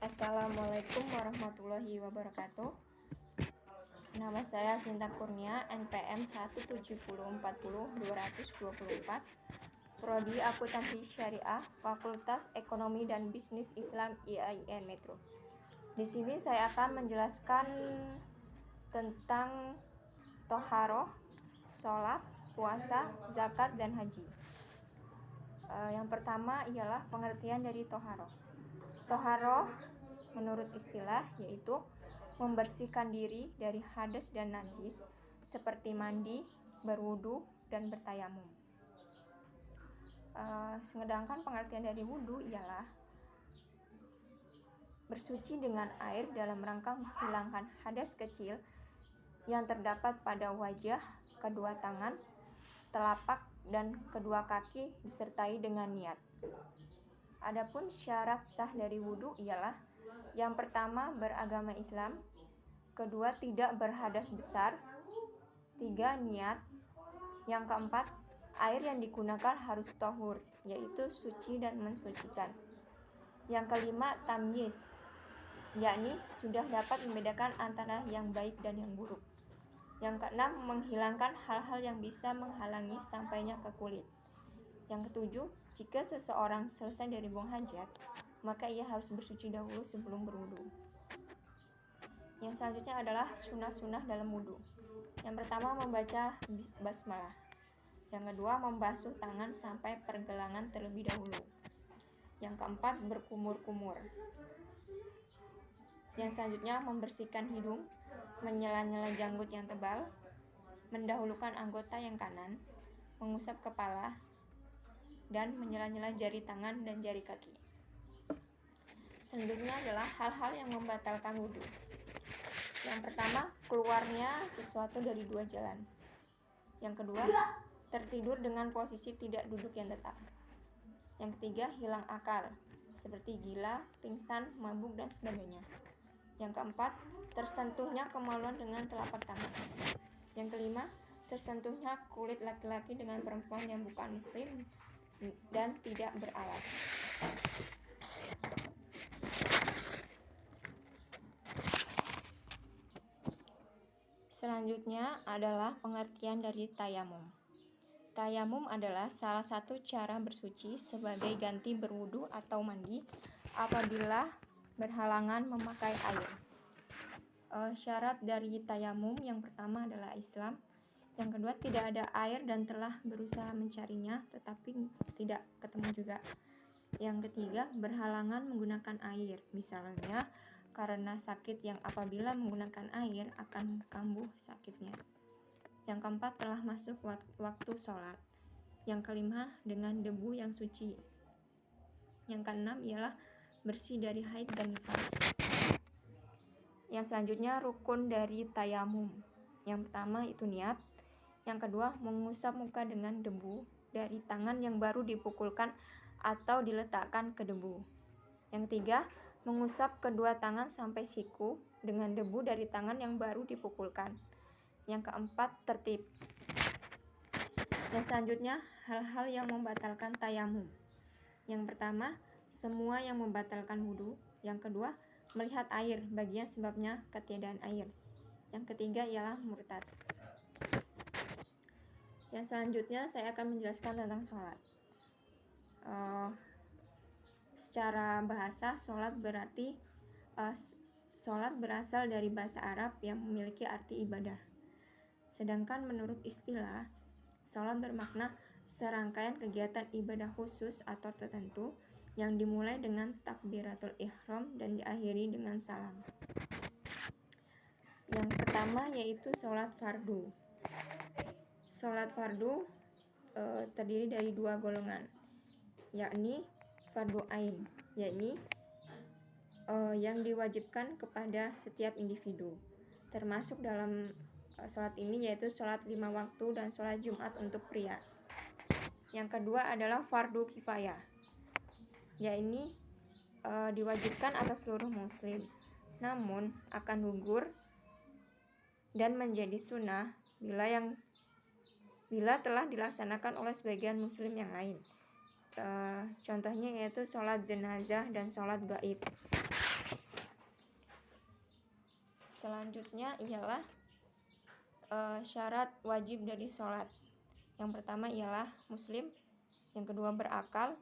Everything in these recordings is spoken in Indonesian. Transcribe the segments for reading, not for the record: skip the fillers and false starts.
Assalamualaikum warahmatullahi wabarakatuh. Nama saya Sinta Kurnia, NPM 17040-224, Prodi Akuntansi Syariah, Fakultas Ekonomi dan Bisnis Islam IAIN Metro. Di sini saya akan menjelaskan tentang toharoh, sholat, puasa, zakat, dan haji. Yang pertama ialah pengertian dari toharoh. Toharoh menurut istilah yaitu membersihkan diri dari hadas dan najis seperti mandi, berwudu, dan bertayamum. Sedangkan pengertian dari wudu ialah bersuci dengan air dalam rangka menghilangkan hadas kecil yang terdapat pada wajah, kedua tangan, telapak, dan kedua kaki disertai dengan niat. Adapun syarat sah dari wudu ialah yang pertama beragama Islam, kedua tidak berhadas besar, tiga niat, yang keempat air yang digunakan harus tohur, yaitu suci dan mensucikan. Yang kelima tamyiz, yakni sudah dapat membedakan antara yang baik dan yang buruk. Yang keenam menghilangkan hal-hal yang bisa menghalangi sampainya ke kulit. Yang ketujuh, jika seseorang selesai dari buang hajat, maka ia harus bersuci dahulu sebelum berwudu. Yang selanjutnya adalah sunnah-sunnah dalam wudu. Yang pertama membaca basmalah. Yang kedua membasuh tangan sampai pergelangan terlebih dahulu. Yang keempat berkumur-kumur. Yang selanjutnya membersihkan hidung, menyela-nyela janggut yang tebal, mendahulukan anggota yang kanan, mengusap kepala, dan menyela-nyela jari tangan dan jari kaki. Selanjutnya adalah hal-hal yang membatalkan wudu. Yang pertama, keluarnya sesuatu dari dua jalan. Yang kedua, tertidur dengan posisi tidak duduk yang tetap. Yang ketiga, hilang akal, seperti gila, pingsan, mabuk, dan sebagainya. Yang keempat, tersentuhnya kemaluan dengan telapak tangan. Yang kelima, tersentuhnya kulit laki-laki dengan perempuan yang bukan muhrim dan tidak beralas. Selanjutnya adalah pengertian dari tayamum. Tayamum adalah salah satu cara bersuci sebagai ganti berwudu atau mandi apabila berhalangan memakai air. Syarat dari tayamum yang pertama adalah Islam. Yang kedua, tidak ada air dan telah berusaha mencarinya tetapi tidak ketemu juga. Yang ketiga, berhalangan menggunakan air, misalnya karena sakit yang apabila menggunakan air akan kambuh sakitnya. Yang keempat, telah masuk waktu sholat. Yang kelima, dengan debu yang suci. Yang keenam ialah bersih dari haid dan nifas. Yang selanjutnya rukun dari tayamum. Yang pertama itu niat. Yang kedua, mengusap muka dengan debu dari tangan yang baru dipukulkan atau diletakkan ke debu. Yang ketiga, mengusap kedua tangan sampai siku dengan debu dari tangan yang baru dipukulkan. Yang keempat, tertib. Yang selanjutnya, hal-hal yang membatalkan tayamum. Yang pertama, semua yang membatalkan wudu. Yang kedua, melihat air, bagian sebabnya ketiadaan air. Yang ketiga ialah murtad. Yang selanjutnya saya akan menjelaskan tentang sholat. Secara bahasa, sholat berarti sholat berasal dari bahasa Arab yang memiliki arti ibadah. Sedangkan menurut istilah, sholat bermakna serangkaian kegiatan ibadah khusus atau tertentu yang dimulai dengan takbiratul ihram dan diakhiri dengan salam. Yang pertama yaitu sholat fardu. Sholat fardu terdiri dari dua golongan, yakni fardu ain, yakni yang diwajibkan kepada setiap individu. Termasuk dalam sholat ini yaitu sholat 5 waktu dan sholat Jumat untuk pria. Yang kedua adalah fardu kifayah, yakni diwajibkan atas seluruh muslim, namun akan gugur dan menjadi sunnah bila telah dilaksanakan oleh sebagian muslim yang lain. Contohnya yaitu sholat jenazah dan sholat gaib. Selanjutnya ialah syarat wajib dari sholat. Yang pertama ialah muslim, yang kedua berakal,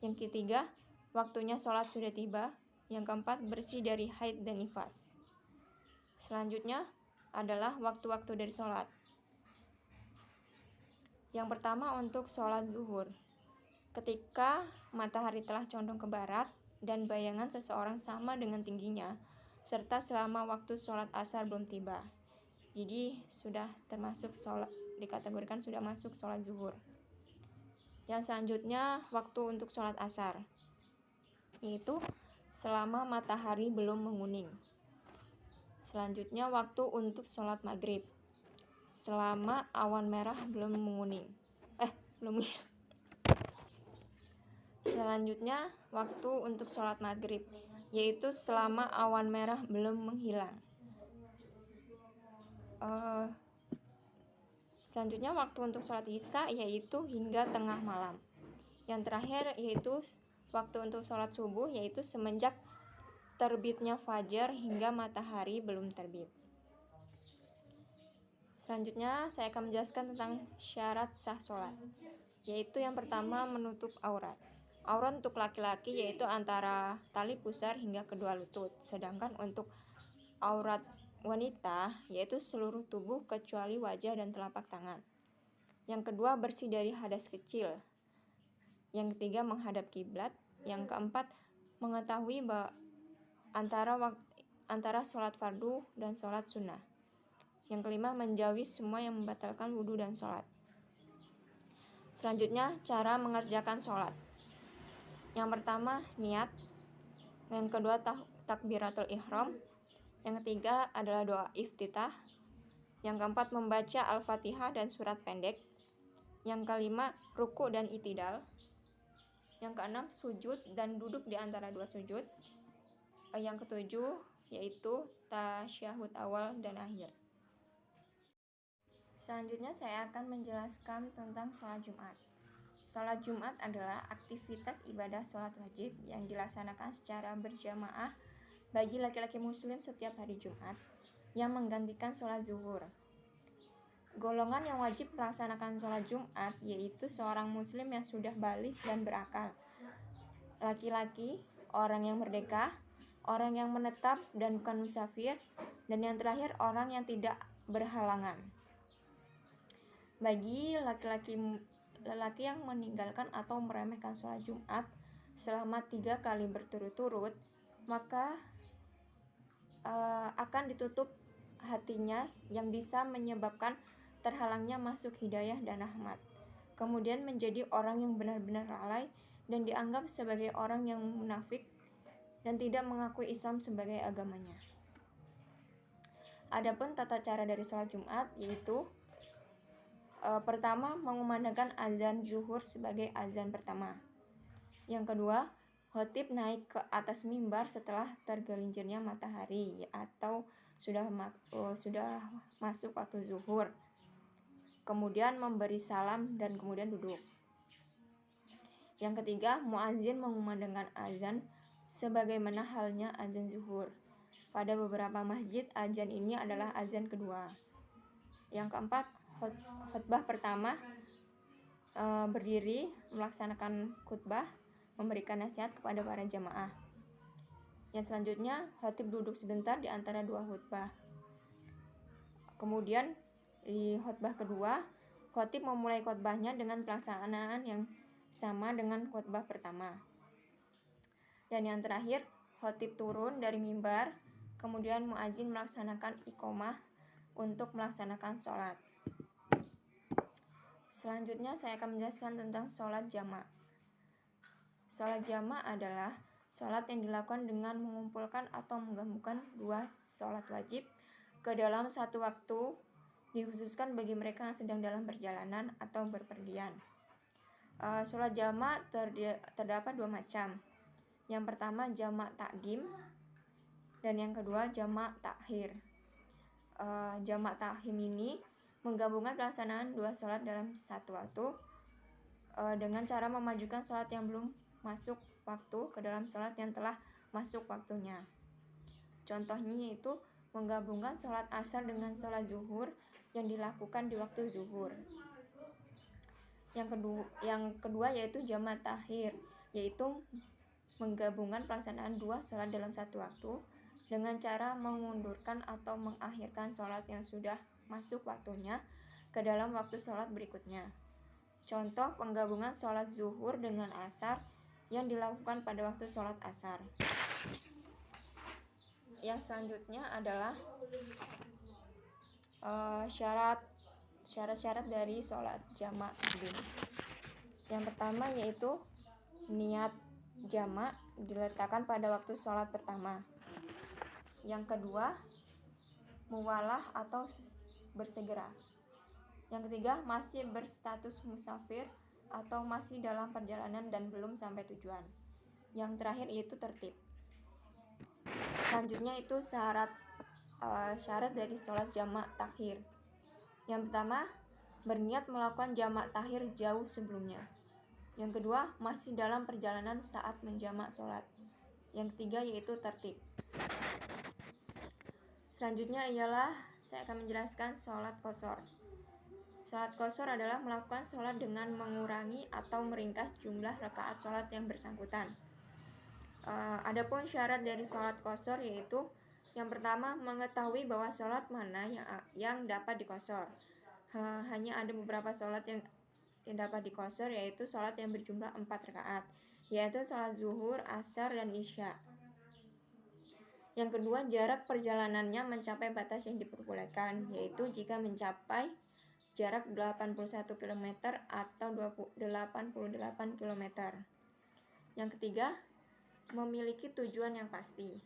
yang ketiga waktunya sholat sudah tiba, yang keempat bersih dari haid dan nifas. Selanjutnya adalah waktu-waktu dari sholat. Yang pertama untuk sholat zuhur. Ketika matahari telah condong ke barat dan bayangan seseorang sama dengan tingginya, serta selama waktu sholat asar belum tiba. Jadi sudah termasuk sholat, dikategorikan sudah masuk sholat zuhur. Yang selanjutnya waktu untuk sholat asar, yaitu selama matahari belum menguning. Selanjutnya waktu untuk sholat maghrib, selama awan merah belum menguning. Selanjutnya waktu untuk sholat maghrib, yaitu selama awan merah belum menghilang. Selanjutnya waktu untuk sholat isya, yaitu hingga tengah malam. Yang terakhir yaitu waktu untuk sholat subuh, yaitu semenjak terbitnya fajar hingga matahari belum terbit. Selanjutnya saya akan menjelaskan tentang syarat sah sholat, yaitu yang pertama menutup aurat. Aurat untuk laki-laki yaitu antara tali pusar hingga kedua lutut, sedangkan untuk aurat wanita yaitu seluruh tubuh kecuali wajah dan telapak tangan. Yang kedua bersih dari hadas kecil. Yang ketiga menghadap kiblat. Yang keempat mengetahui antara sholat fardu dan sholat sunnah. Yang kelima menjauhi semua yang membatalkan wudhu dan sholat. Selanjutnya cara mengerjakan sholat. Yang pertama niat. Yang kedua takbiratul ihram. Yang ketiga adalah doa iftitah. Yang keempat membaca Al-Fatihah dan surat pendek. Yang kelima ruku dan itidal. Yang keenam sujud dan duduk di antara dua sujud. Yang ketujuh yaitu tasyahud awal dan akhir. Selanjutnya saya akan menjelaskan tentang sholat Jumat. Sholat Jumat adalah aktivitas ibadah sholat wajib yang dilaksanakan secara berjamaah bagi laki-laki muslim setiap hari Jumat yang menggantikan sholat zuhur. Golongan yang wajib melaksanakan sholat Jumat yaitu seorang muslim yang sudah baligh dan berakal, laki-laki, orang yang merdeka, orang yang menetap dan bukan musafir, dan yang terakhir orang yang tidak berhalangan. Bagi lelaki yang meninggalkan atau meremehkan sholat Jumat selama 3 kali berturut-turut, maka akan ditutup hatinya yang bisa menyebabkan terhalangnya masuk hidayah dan rahmat. Kemudian menjadi orang yang benar-benar lalai dan dianggap sebagai orang yang munafik dan tidak mengakui Islam sebagai agamanya. Adapun tata cara dari sholat Jumat yaitu pertama mengumandangkan azan zuhur sebagai azan pertama. Yang kedua, khatib naik ke atas mimbar setelah tergelincirnya matahari atau sudah masuk waktu zuhur. Kemudian memberi salam dan kemudian duduk. Yang ketiga, muazin mengumandangkan azan sebagaimana halnya azan zuhur. Pada beberapa masjid azan ini adalah azan kedua. Yang keempat, khutbah pertama berdiri melaksanakan khutbah, memberikan nasihat kepada para jamaah. Yang selanjutnya, khatib duduk sebentar di antara dua khutbah. Kemudian di khutbah kedua, khatib memulai khutbahnya dengan pelaksanaan yang sama dengan khutbah pertama. Dan yang terakhir, khatib turun dari mimbar, kemudian muazin melaksanakan iqomah untuk melaksanakan sholat. Selanjutnya saya akan menjelaskan tentang sholat jama'. Sholat jama' adalah sholat yang dilakukan dengan mengumpulkan atau menggabungkan dua sholat wajib ke dalam satu waktu, dikhususkan bagi mereka yang sedang dalam perjalanan atau berpergian. Sholat jama' terdapat dua macam. Yang pertama jama' takdim dan yang kedua jama' takhir. Jama' takhim ini menggabungkan pelaksanaan dua sholat dalam satu waktu dengan cara memajukan sholat yang belum masuk waktu ke dalam sholat yang telah masuk waktunya. Contohnya yaitu menggabungkan sholat asar dengan sholat zuhur yang dilakukan di waktu zuhur. Yang kedua yaitu jamak takhir, yaitu menggabungkan pelaksanaan dua sholat dalam satu waktu dengan cara mengundurkan atau mengakhirkan sholat yang sudah masuk waktunya ke dalam waktu sholat berikutnya. Contoh penggabungan sholat zuhur dengan asar yang dilakukan pada waktu sholat asar. Yang selanjutnya adalah syarat-syarat dari sholat jamak takdim. Yang pertama yaitu niat jamak diletakkan pada waktu sholat pertama. Yang kedua, muwalah atau bersegera. Yang ketiga, masih berstatus musafir atau masih dalam perjalanan dan belum sampai tujuan. Yang terakhir yaitu tertib. Selanjutnya itu syarat dari sholat jamak takhir. Yang pertama, berniat melakukan jamak takhir jauh sebelumnya. Yang kedua, masih dalam perjalanan saat menjamak sholat. Yang ketiga yaitu tertib. Selanjutnya ialah saya akan menjelaskan sholat qashar. Sholat qashar adalah melakukan sholat dengan mengurangi atau meringkas jumlah rakaat sholat yang bersangkutan. Adapun syarat dari sholat qashar yaitu yang pertama, mengetahui bahwa sholat mana yang dapat diqashar. Hanya ada beberapa sholat yang dapat diqashar, yaitu sholat yang berjumlah 4 rakaat, yaitu sholat zuhur, asar, dan isya. Yang kedua, jarak perjalanannya mencapai batas yang diperbolehkan, yaitu jika mencapai jarak 81 km atau 88 km. Yang ketiga, memiliki tujuan yang pasti.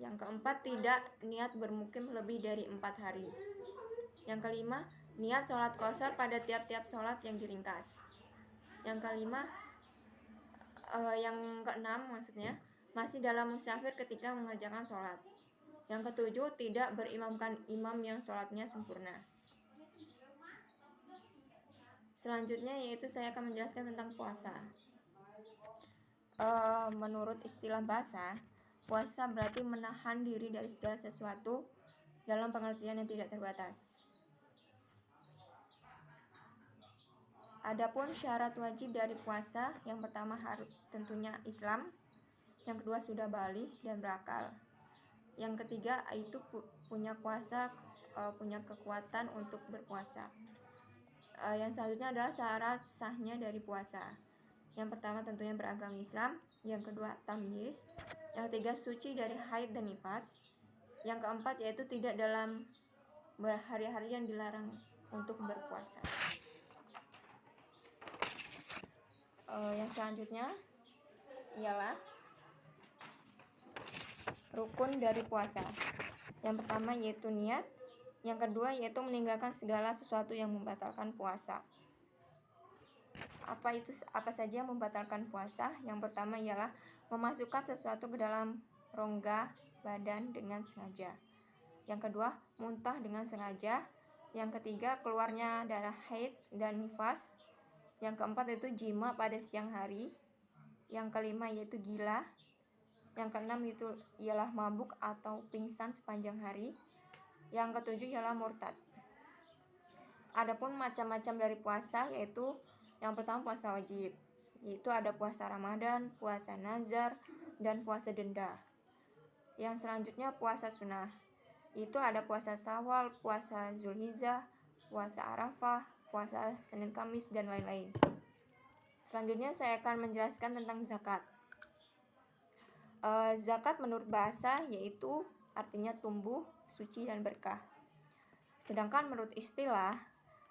Yang keempat, tidak niat bermukim lebih dari 4 hari. Yang kelima, niat sholat qashar pada tiap-tiap sholat yang diringkas. Yang keenam maksudnya, masih dalam musafir ketika mengerjakan sholat. Yang ketujuh, tidak berimamkan imam yang sholatnya sempurna. Selanjutnya yaitu saya akan menjelaskan tentang puasa. Menurut istilah bahasa, puasa berarti menahan diri dari segala sesuatu dalam pengertian yang tidak terbatas. Adapun syarat wajib dari puasa, yang pertama harus tentunya Islam, yang kedua sudah baligh dan berakal, yang ketiga itu punya kekuatan untuk berpuasa. Yang selanjutnya adalah syarat sahnya dari puasa. Yang pertama tentunya beragama Islam, yang kedua tamyiz, yang ketiga suci dari haid dan nifas, yang keempat yaitu tidak dalam hari-hari yang dilarang untuk berpuasa. Yang selanjutnya ialah rukun dari puasa. Yang pertama yaitu niat, yang kedua yaitu meninggalkan segala sesuatu yang membatalkan puasa. Apa saja yang membatalkan puasa? Yang pertama ialah memasukkan sesuatu ke dalam rongga badan dengan sengaja. Yang kedua, muntah dengan sengaja. Yang ketiga, keluarnya darah haid dan nifas. Yang keempat yaitu jima pada siang hari. Yang kelima yaitu gila. Yang keenam itu ialah mabuk atau pingsan sepanjang hari. Yang ketujuh ialah murtad. Adapun macam-macam dari puasa yaitu yang pertama puasa wajib, yaitu ada puasa Ramadan, puasa nazar, dan puasa denda. Yang selanjutnya puasa sunnah, itu ada puasa Syawal, puasa Zulhijjah, puasa Arafah, puasa Senin Kamis, dan lain-lain. Selanjutnya saya akan menjelaskan tentang zakat. Zakat menurut bahasa yaitu artinya tumbuh, suci, dan berkah. Sedangkan menurut istilah,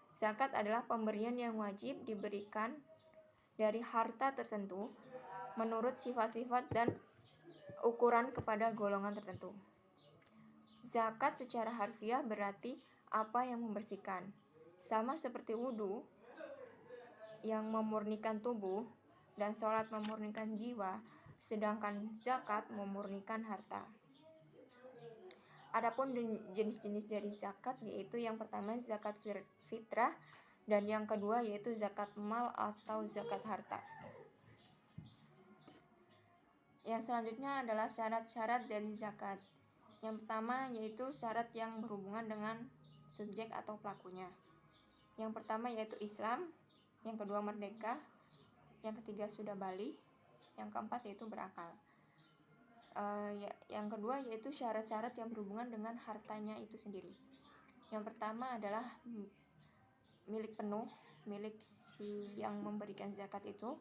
zakat adalah pemberian yang wajib diberikan dari harta tertentu menurut sifat-sifat dan ukuran kepada golongan tertentu. Zakat secara harfiah berarti apa yang membersihkan, sama seperti wudhu yang memurnikan tubuh dan sholat memurnikan jiwa, sedangkan zakat memurnikan harta. Adapun jenis-jenis dari zakat yaitu yang pertama zakat fitrah dan yang kedua yaitu zakat mal atau zakat harta. Yang selanjutnya adalah syarat-syarat dari zakat. Yang pertama yaitu syarat yang berhubungan dengan subjek atau pelakunya. Yang pertama yaitu Islam, yang kedua merdeka, yang ketiga sudah balik, yang keempat yaitu berakal. Yang kedua yaitu syarat-syarat yang berhubungan dengan hartanya itu sendiri. Yang pertama adalah milik penuh, milik si yang memberikan zakat itu.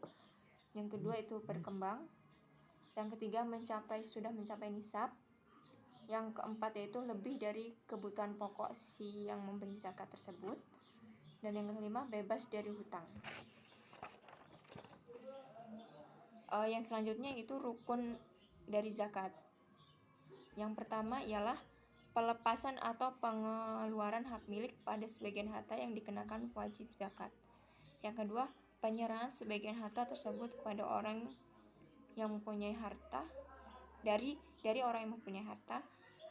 Yang kedua itu berkembang. Yang ketiga sudah mencapai nisab. Yang keempat yaitu lebih dari kebutuhan pokok si yang memberi zakat tersebut. Dan yang kelima bebas dari hutang. Yang selanjutnya itu rukun dari zakat. Yang pertama ialah pelepasan atau pengeluaran hak milik pada sebagian harta yang dikenakan wajib zakat. Yang kedua, penyerahan sebagian harta tersebut kepada orang yang mempunyai harta dari orang yang mempunyai harta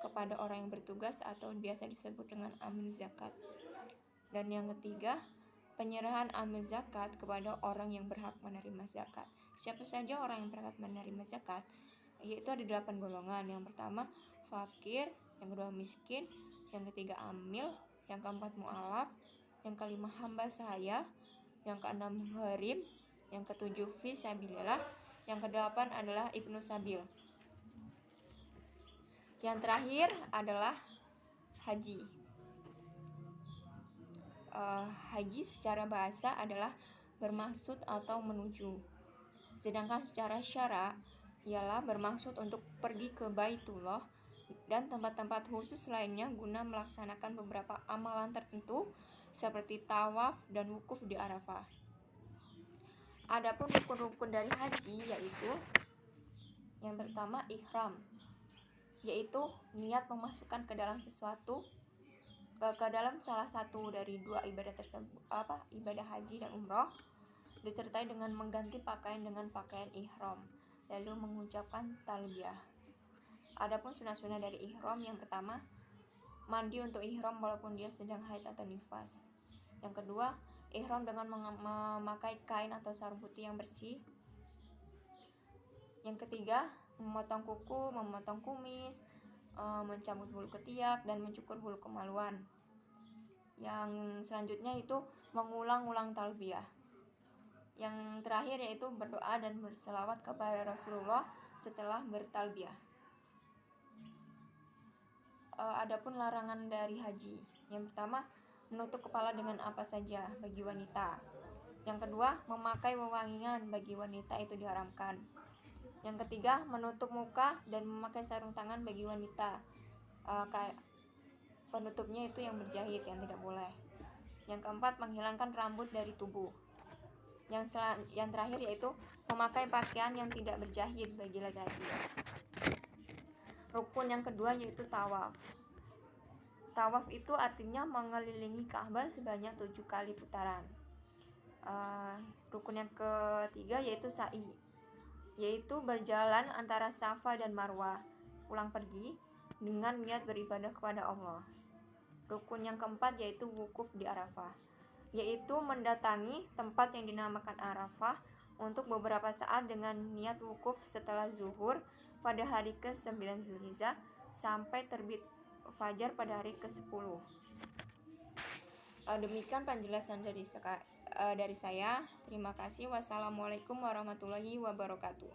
kepada orang yang bertugas atau biasa disebut dengan amil zakat. Dan yang ketiga, penyerahan amil zakat kepada orang yang berhak menerima zakat. Siapa saja orang yang berhak menerima zakat? Yaitu ada 8 golongan. Yang pertama fakir, yang kedua miskin, yang ketiga amil, yang keempat mu'alaf, yang kelima hamba sahaya, yang keenam gharim, yang ketujuh fi sabilillah, yang kedelapan adalah ibnu sabil. Yang terakhir adalah haji. Haji secara bahasa adalah bermaksud atau menuju. Sedangkan secara syara ialah bermaksud untuk pergi ke Baitullah dan tempat-tempat khusus lainnya guna melaksanakan beberapa amalan tertentu seperti tawaf dan wukuf di Arafah. Adapun rukun-rukun dari haji yaitu yang pertama ihram, yaitu niat memasukkan ke dalam salah satu dari dua ibadah tersebut, ibadah haji dan umroh, disertai dengan mengganti pakaian dengan pakaian ihram, lalu mengucapkan talbiyah. Adapun sunah-sunah dari ihram, yang pertama mandi untuk ihram walaupun dia sedang haid atau nifas. Yang kedua, ihram dengan memakai kain atau sarung putih yang bersih. Yang ketiga, memotong kuku, memotong kumis, mencabut bulu ketiak, dan mencukur bulu kemaluan. Yang selanjutnya itu mengulang-ulang talbiyah. Yang terakhir yaitu berdoa dan berselawat kepada Rasulullah setelah bertalbiyah. Adapun larangan dari haji, yang pertama menutup kepala dengan apa saja bagi wanita. Yang kedua, memakai wewangian bagi wanita itu diharamkan. Yang ketiga, menutup muka dan memakai sarung tangan bagi wanita. Penutupnya itu yang berjahit, yang tidak boleh. Yang keempat, menghilangkan rambut dari tubuh. Yang terakhir yaitu memakai pakaian yang tidak berjahit bagi laki-laki. Rukun yang kedua yaitu tawaf. Tawaf itu artinya mengelilingi Ka'bah sebanyak 7 kali putaran. Rukun yang ketiga yaitu sa'i, yaitu berjalan antara Safa dan Marwah pulang pergi dengan niat beribadah kepada Allah. Rukun yang keempat yaitu wukuf di Arafah, yaitu mendatangi tempat yang dinamakan Arafah untuk beberapa saat dengan niat wukuf setelah zuhur pada hari ke-9 Zulhijjah sampai terbit fajar pada hari ke-10. Demikian penjelasan dari saya. Terima kasih. Wassalamualaikum warahmatullahi wabarakatuh.